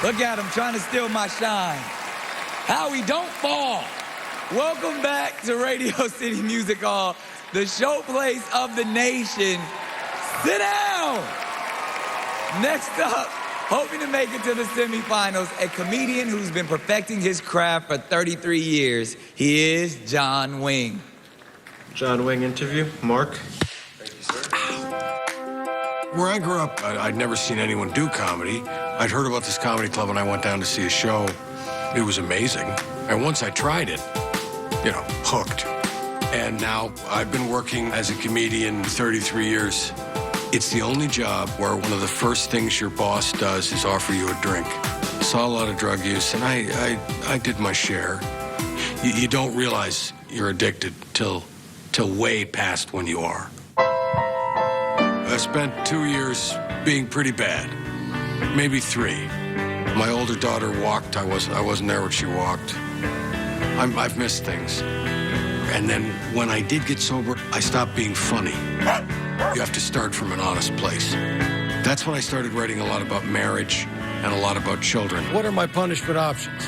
Look at him trying to steal my shine. Howie, don't fall. Welcome back to Radio City Music Hall, the showplace of the nation. Sit down. Next up, hoping to make it to the semifinals, a comedian who's been perfecting his craft for 33 years. He is John Wing. John Wing interview. Mark. Thank you, sir. Where I grew up, I'd never seen anyone do comedy. I'd heard about this comedy club and I went down to see a show. It was amazing. And once I tried it, hooked. And now I've been working as a comedian 33 years. It's the only job where one of the first things your boss does is offer you a drink. Saw a lot of drug use, and I did my share. You don't realize you're addicted till way past when you are. I spent 2 years being pretty bad, maybe 3. My older daughter walked. I wasn't there when she walked. I've missed things. And then when I did get sober, I stopped being funny. You have to start from an honest place. That's when I started writing a lot about marriage and a lot about children. What are my punishment options?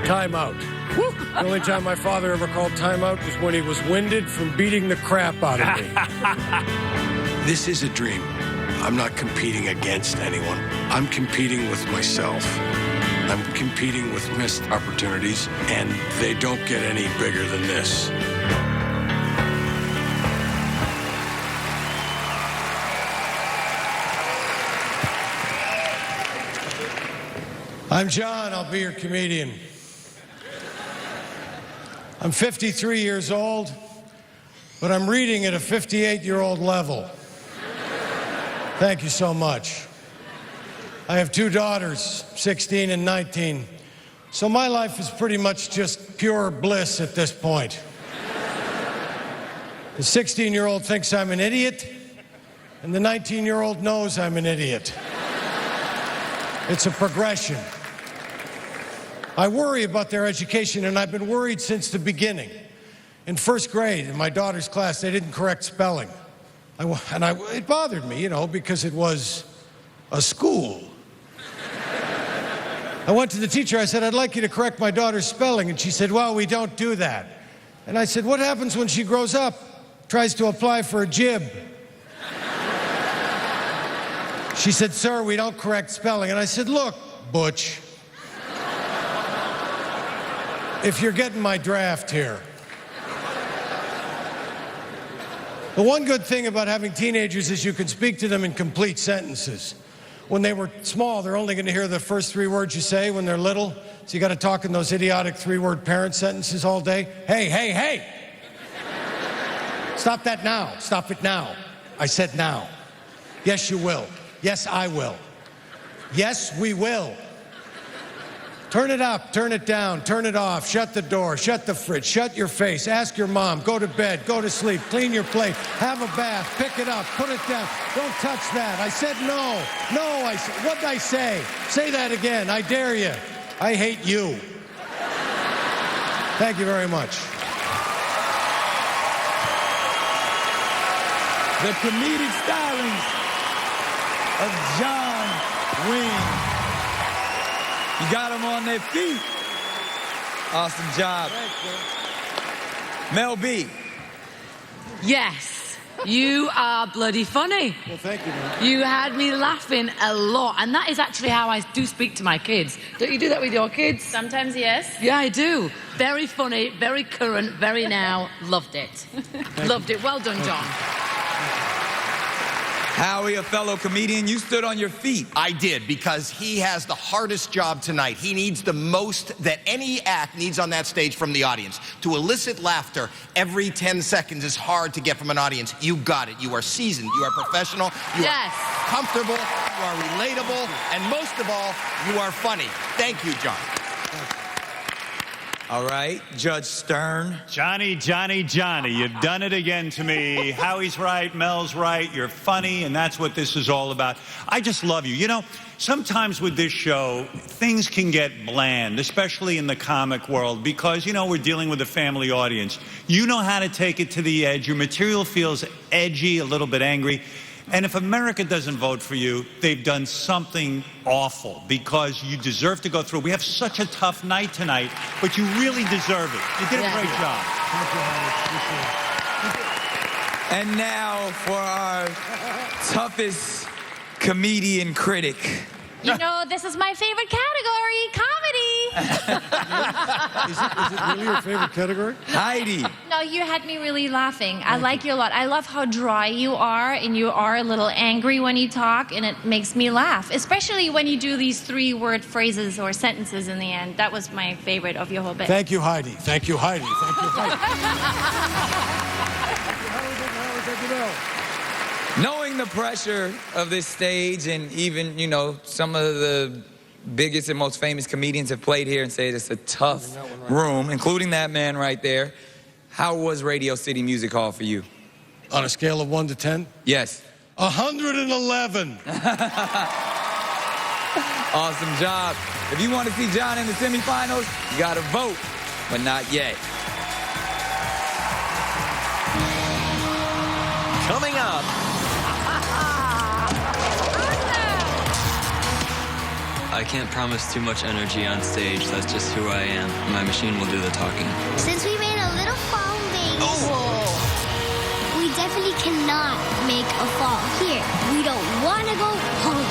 Time out. The only time my father ever called time out was when he was winded from beating the crap out of me. This is a dream. I'm not competing against anyone. I'm competing with myself. I'm competing with missed opportunities, and they don't get any bigger than this. I'm John. I'll be your comedian. I'm 53 years old, but I'm reading at a 58-year-old level. Thank you so much. I have 2 daughters, 16 and 19, so my life is pretty much just pure bliss at this point. The 16-year-old thinks I'm an idiot, and the 19-year-old knows I'm an idiot. It's a progression. I worry about their education, and I've been worried since the beginning. In first grade, in my daughter's class, they didn't correct spelling. It bothered me, because it was a school. I went to the teacher, I said, I'd like you to correct my daughter's spelling. And she said, well, we don't do that. And I said, what happens when she grows up, tries to apply for a jib? She said, sir, we don't correct spelling. And I said, look, Butch, if you're getting my draft here. The one good thing about having teenagers is you can speak to them in complete sentences. When they were small, they're only going to hear the first 3 words you say when they're little. So you got to talk in those idiotic 3-word parent sentences all day. Hey, hey, hey. Stop that now. Stop it now. I said now. Yes, you will. Yes, I will. Yes, we will. Turn it up, turn it down, turn it off, shut the door, shut the fridge, shut your face, ask your mom, go to bed, go to sleep, clean your plate, have a bath, pick it up, put it down, don't touch that. I said no, what'd I say? Say that again, I dare you. I hate you. Thank you very much. The comedic stylings of John Wing. You got them on their feet. Awesome job. Mel B. Yes, you are bloody funny. Well, thank you, man. You had me laughing a lot, and that is actually how I do speak to my kids. Don't you do that with your kids? Sometimes, yes. Yeah, I do. Very funny, very current, very now. Loved it. Loved it. Well done, John. Howie, a fellow comedian, you stood on your feet. I did, because he has the hardest job tonight. He needs the most that any act needs on that stage from the audience. To elicit laughter every 10 seconds is hard to get from an audience. You got it. You are seasoned. You are professional. You are comfortable. You are relatable. And most of all, you are funny. Thank you, John. All right, Judge Stern. Johnny, you've done it again to me. Howie's right, Mel's right, you're funny, and that's what this is all about. I just love you. Sometimes with this show, things can get bland, especially in the comic world, because, we're dealing with a family audience. You know how to take it to the edge. Your material feels edgy, a little bit angry. And if America doesn't vote for you, they've done something awful, because you deserve to go through. We have such a tough night tonight, but you really deserve it. You did a great job. And now for our toughest comedian critic. You know, this is my favorite category, comedy. Is it really your favorite category? Heidi. No, you had me really laughing. I like you a lot. I love how dry you are, and you are a little angry when you talk, and it makes me laugh, especially when you do these 3-word phrases or sentences in the end. That was my favorite of your whole bit. Thank you, Heidi. Thank you, Heidi. Thank you, Heidi. Thank you, Mel. Knowing the pressure of this stage, and even, you know, some of the biggest and most famous comedians have played here and said it's a tough room, including that man right there. How was Radio City Music Hall for you? On a scale of 1 to 10? Yes. 111. Awesome job. If you want to see John in the semifinals, you got to vote, but not yet. Coming up. I can't promise too much energy on stage. That's just who I am. My machine will do the talking. Since we made a little fall base, we definitely cannot make a fall here. We don't want to go home.